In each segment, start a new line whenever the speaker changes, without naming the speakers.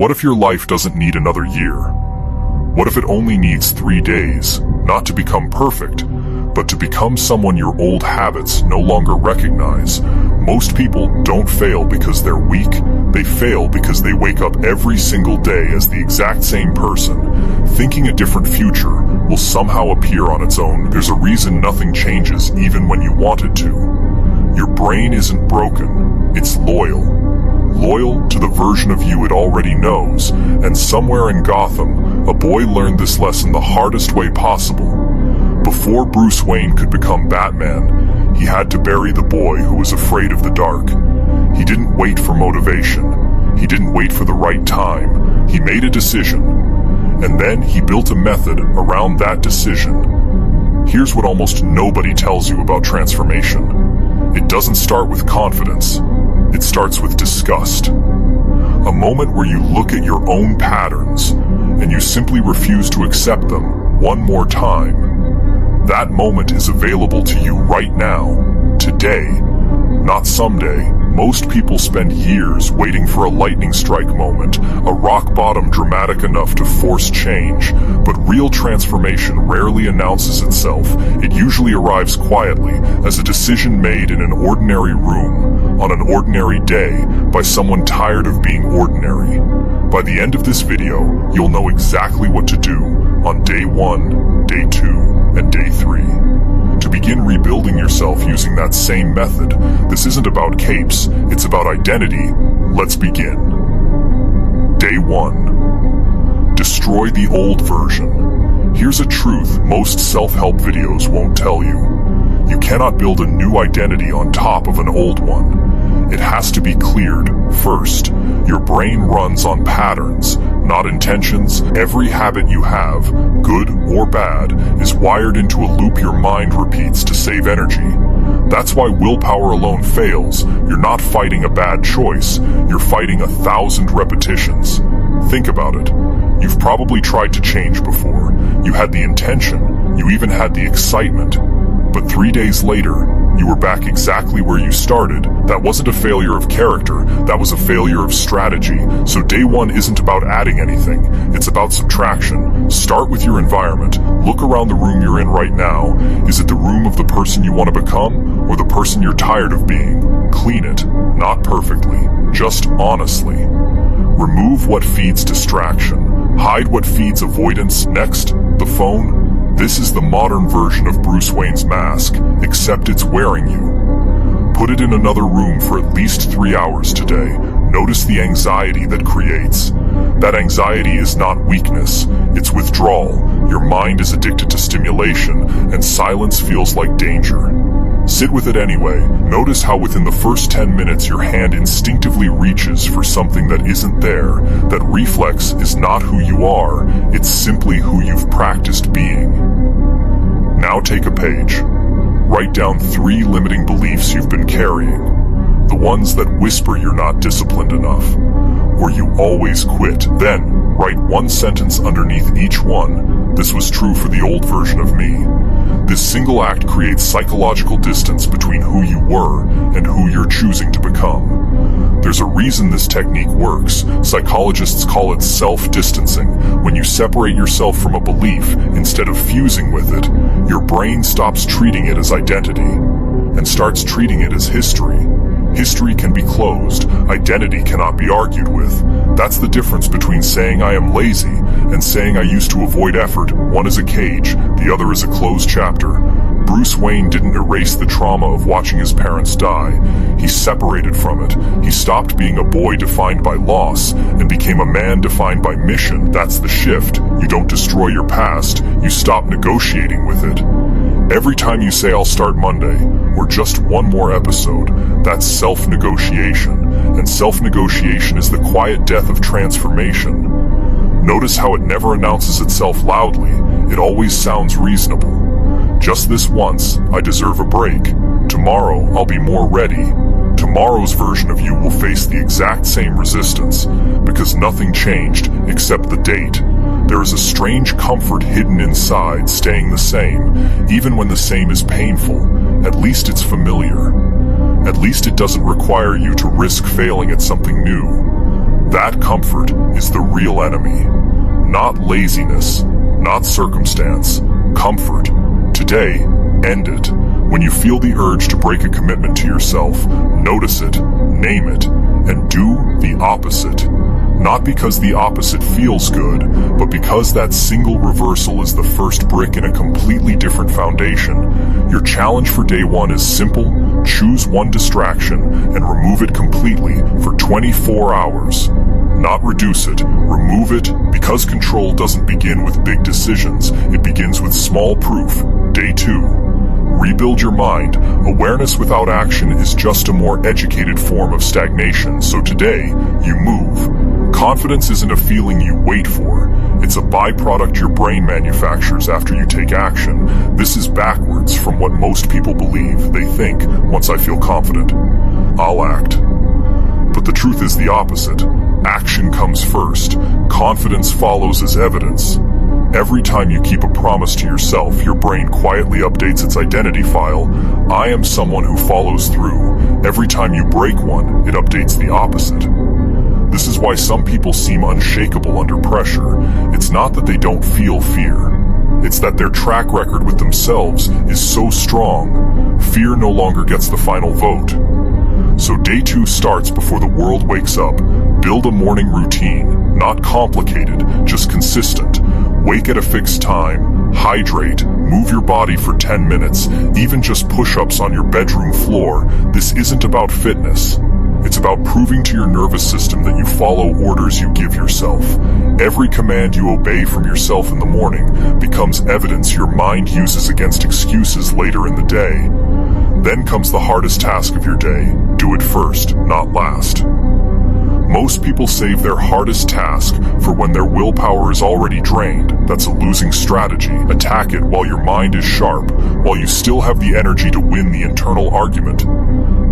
What if your life doesn't need another year? What if it only needs 3 days, not to become perfect, but to become someone your old habits no longer recognize? Most people don't fail because they're weak. They fail because they wake up every single day as the exact same person, thinking a different future will somehow appear on its own. There's a reason nothing changes even when you want it to. Your brain isn't broken, it's loyal. Loyal to the version of you it already knows, and somewhere in Gotham, a boy learned this lesson the hardest way possible. Before Bruce Wayne could become Batman, he had to bury the boy who was afraid of the dark. He didn't wait for motivation. He didn't wait for the right time. He made a decision. And then he built a method around that decision. Here's what almost nobody tells you about transformation. It doesn't start with confidence. It starts with disgust. A moment where you look at your own patterns and you simply refuse to accept them one more time. That moment is available to you right now, today, not someday. Most people spend years waiting for a lightning strike moment, a rock bottom dramatic enough to force change, but real transformation rarely announces itself. It usually arrives quietly, as a decision made in an ordinary room, on an ordinary day, by someone tired of being ordinary. By the end of this video, you'll know exactly what to do on day 1, day 2, and day 3. To begin rebuilding yourself using that same method, this isn't about capes, it's about identity. Let's begin. Day 1. Destroy the old version. Here's a truth most self-help videos won't tell you. You cannot build a new identity on top of an old one. It has to be cleared first. Your brain runs on patterns, not intentions. Every habit you have, good or bad, is wired into a loop your mind repeats to save energy. That's why willpower alone fails. You're not fighting a bad choice. You're fighting 1,000 repetitions. Think about it. You've probably tried to change before. You had the intention. You even had the excitement. But 3 days later, you were back exactly where you started. That wasn't a failure of character, that was a failure of strategy. So day 1 isn't about adding anything, it's about subtraction. Start with your environment. Look around the room you're in right now. Is it the room of the person you want to become, or the person you're tired of being? Clean it, not perfectly, just honestly. Remove what feeds distraction. Hide what feeds avoidance. Next, the phone. This is the modern version of Bruce Wayne's mask, except it's wearing you. Put it in another room for at least 3 hours today. Notice the anxiety that creates. That anxiety is not weakness, it's withdrawal. Your mind is addicted to stimulation, and silence feels like danger. Sit with it anyway. Notice how within the first 10 minutes your hand instinctively reaches for something that isn't there. That reflex is not who you are, it's simply who you've practiced being. Now take a page. Write down 3 limiting beliefs you've been carrying. The ones that whisper you're not disciplined enough, or you always quit. Then, write 1 sentence underneath each one. This was true for the old version of me. This single act creates psychological distance between who you were and who you're choosing to become. There's a reason this technique works. Psychologists call it self-distancing. When you separate yourself from a belief instead of fusing with it, your brain stops treating it as identity and starts treating it as history. History can be closed, identity cannot be argued with. That's the difference between saying I am lazy and saying I used to avoid effort. One is a cage, the other is a closed chapter. Bruce Wayne didn't erase the trauma of watching his parents die. He separated from it. He stopped being a boy defined by loss and became a man defined by mission. That's the shift. You don't destroy your past, you stop negotiating with it. Every time you say I'll start Monday, or just one more episode, that's self-negotiation, and self-negotiation is the quiet death of transformation. Notice how it never announces itself loudly, it always sounds reasonable. Just this once, I deserve a break. Tomorrow, I'll be more ready. Tomorrow's version of you will face the exact same resistance, because nothing changed except the date. There is a strange comfort hidden inside staying the same, even when the same is painful. At least it's familiar. At least it doesn't require you to risk failing at something new. That comfort is the real enemy. Not laziness, not circumstance, comfort. Today, end it. When you feel the urge to break a commitment to yourself, notice it, name it, and do the opposite. Not because the opposite feels good, but because that single reversal is the first brick in a completely different foundation. Your challenge for day one is simple: choose one distraction and remove it completely for 24 hours. Not reduce it, remove it, because control doesn't begin with big decisions, it begins with small proof. Day 2. Rebuild your mind. Awareness without action is just a more educated form of stagnation, so today, you move. Confidence isn't a feeling you wait for. It's a byproduct your brain manufactures after you take action. This is backwards from what most people believe. They think, once I feel confident, I'll act. But the truth is the opposite. Action comes first. Confidence follows as evidence. Every time you keep a promise to yourself, your brain quietly updates its identity file. I am someone who follows through. Every time you break one, it updates the opposite. This is why some people seem unshakable under pressure. It's not that they don't feel fear. It's that their track record with themselves is so strong, fear no longer gets the final vote. So day 2 starts before the world wakes up. Build a morning routine, not complicated, just consistent. Wake at a fixed time, hydrate, move your body for 10 minutes, even just push-ups on your bedroom floor. This isn't about fitness. It's about proving to your nervous system that you follow orders you give yourself. Every command you obey from yourself in the morning becomes evidence your mind uses against excuses later in the day. Then comes the hardest task of your day. Do it first, not last. Most people save their hardest task for when their willpower is already drained. That's a losing strategy. Attack it while your mind is sharp, while you still have the energy to win the internal argument.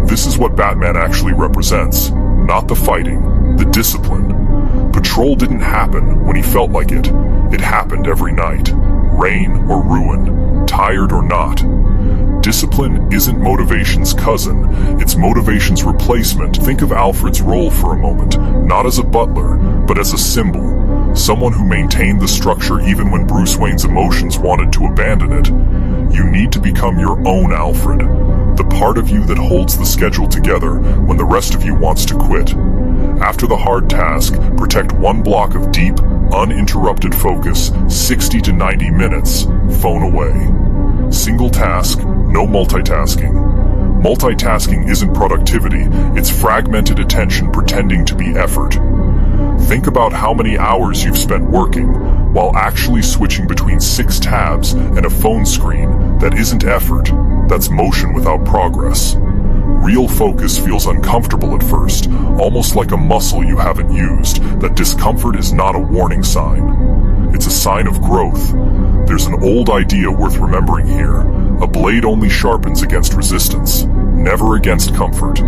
This is what Batman actually represents. Not the fighting, the discipline. Patrol didn't happen when he felt like it. It happened every night. Rain or ruin, tired or not. Discipline isn't motivation's cousin, it's motivation's replacement. Think of Alfred's role for a moment, not as a butler, but as a symbol. Someone who maintained the structure even when Bruce Wayne's emotions wanted to abandon it. You need to become your own Alfred, the part of you that holds the schedule together when the rest of you wants to quit. After the hard task, protect one block of deep, uninterrupted focus, 60 to 90 minutes, phone away. Single task, no multitasking. Multitasking isn't productivity, it's fragmented attention pretending to be effort. Think about how many hours you've spent working, while actually switching between 6 tabs and a phone screen. That isn't effort, that's motion without progress. Real focus feels uncomfortable at first, almost like a muscle you haven't used. That discomfort is not a warning sign. It's a sign of growth. There's an old idea worth remembering here. A blade only sharpens against resistance, never against comfort.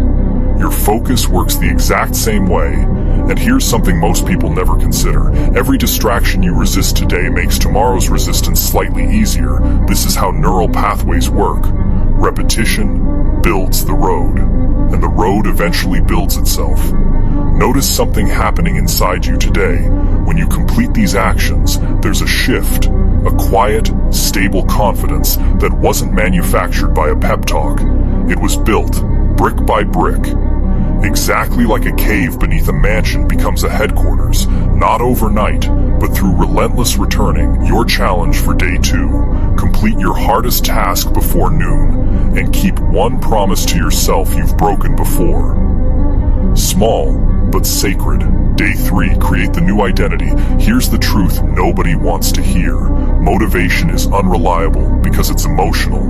Your focus works the exact same way, and here's something most people never consider. Every distraction you resist today makes tomorrow's resistance slightly easier. This is how neural pathways work. Repetition builds the road, and the road eventually builds itself. Notice something happening inside you today. When you complete these actions, there's a shift, a quiet, stable confidence that wasn't manufactured by a pep talk. It was built, brick by brick. Exactly like a cave beneath a mansion becomes a headquarters, not overnight, but through relentless returning. Your challenge for day 2, complete your hardest task before noon, and keep one promise to yourself you've broken before. Small, but sacred. Day 3, create the new identity. Here's the truth nobody wants to hear. Motivation is unreliable because it's emotional,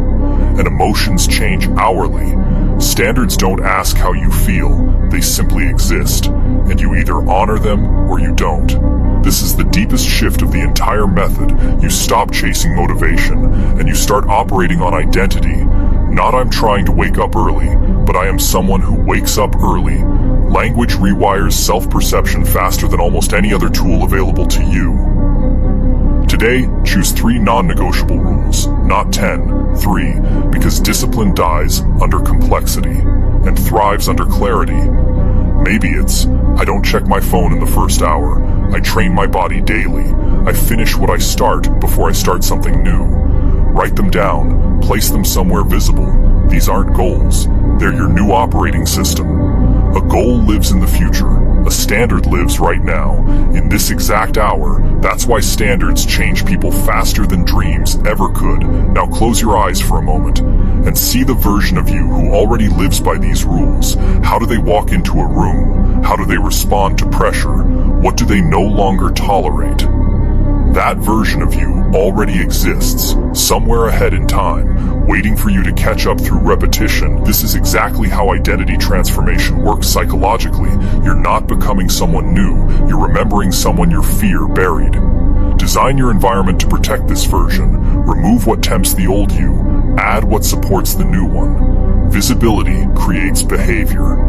and emotions change hourly. Standards don't ask how you feel, they simply exist, and you either honor them or you don't. This is the deepest shift of the entire method. You stop chasing motivation, and you start operating on identity. Not I'm trying to wake up early, but I am someone who wakes up early. Language rewires self-perception faster than almost any other tool available to you. Today, choose 3 non-negotiable rules, not 10, 3, because discipline dies under complexity and thrives under clarity. Maybe it's, I don't check my phone in the first hour. I train my body daily. I finish what I start before I start something new. Write them down, place them somewhere visible. These aren't goals, they're your new operating system. A goal lives in the future. A standard lives right now, in this exact hour. That's why standards change people faster than dreams ever could. Now close your eyes for a moment and see the version of you who already lives by these rules. How do they walk into a room? How do they respond to pressure? What do they no longer tolerate? That version of you already exists, somewhere ahead in time, waiting for you to catch up through repetition. This is exactly how identity transformation works psychologically. You're not becoming someone new, you're remembering someone your fear buried. Design your environment to protect this version. Remove what tempts the old you, add what supports the new one. Visibility creates behavior.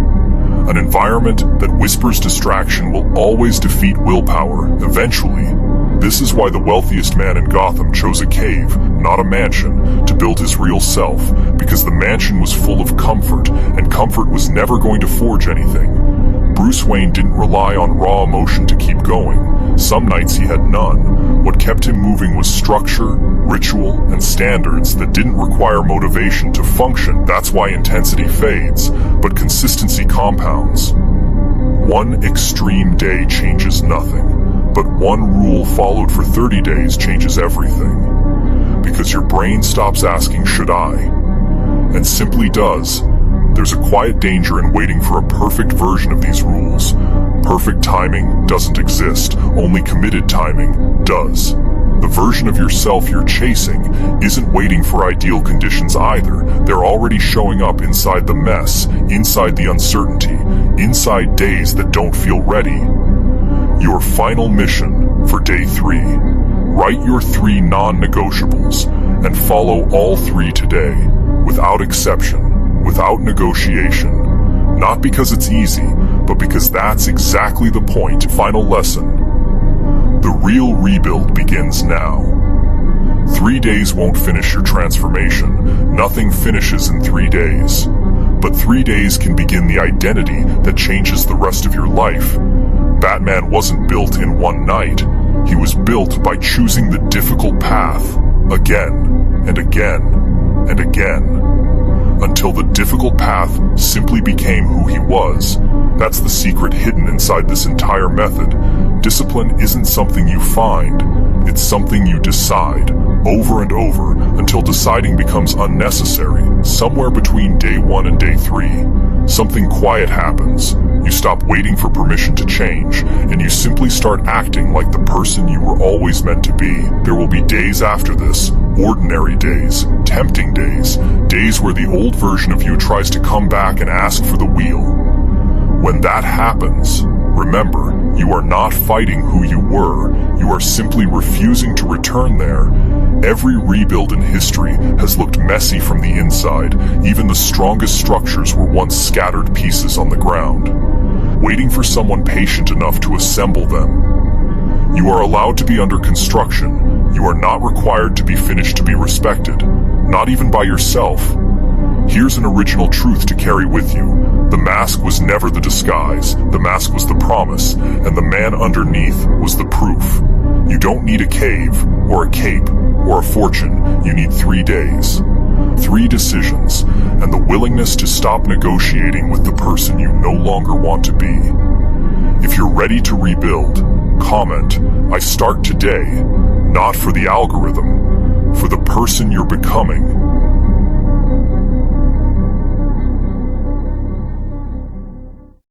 An environment that whispers distraction will always defeat willpower, eventually. This is why the wealthiest man in Gotham chose a cave, not a mansion, to build his real self, because the mansion was full of comfort, and comfort was never going to forge anything. Bruce Wayne didn't rely on raw emotion to keep going. Some nights he had none. What kept him moving was structure, ritual, and standards that didn't require motivation to function. That's why intensity fades, but consistency compounds. One extreme day changes nothing. But one rule followed for 30 days changes everything. Because your brain stops asking, should I? And simply does. There's a quiet danger in waiting for a perfect version of these rules. Perfect timing doesn't exist, only committed timing does. The version of yourself you're chasing isn't waiting for ideal conditions either. They're already showing up inside the mess, inside the uncertainty, inside days that don't feel ready. Your final mission for day 3. Write your 3 non-negotiables and follow all 3 today, without exception, without negotiation. Not because it's easy, but because that's exactly the point. Final lesson. The real rebuild begins now. 3 days won't finish your transformation. Nothing finishes in 3 days. But 3 days can begin the identity that changes the rest of your life. Batman wasn't built in one night. He was built by choosing the difficult path, again, and again, and again, until the difficult path simply became who he was. That's the secret hidden inside this entire method. Discipline isn't something you find, it's something you decide, over and over, until deciding becomes unnecessary. Somewhere between day 1 and day 3, something quiet happens. You stop waiting for permission to change, and you simply start acting like the person you were always meant to be. There will be days after this, ordinary days, tempting days, days where the old version of you tries to come back and ask for the wheel. When that happens, remember, you are not fighting who you were, you are simply refusing to return there. Every rebuild in history has looked messy from the inside. Even the strongest structures were once scattered pieces on the ground, waiting for someone patient enough to assemble them. You are allowed to be under construction. You are not required to be finished to be respected, not even by yourself. Here's an original truth to carry with you. The mask was never the disguise, the mask was the promise, and the man underneath was the proof. You don't need a cave, or a cape, or a fortune. You need 3 days, 3 decisions, and the willingness to stop negotiating with the person you no longer want to be. If you're ready to rebuild, comment, I start today, not for the algorithm, for the person you're becoming.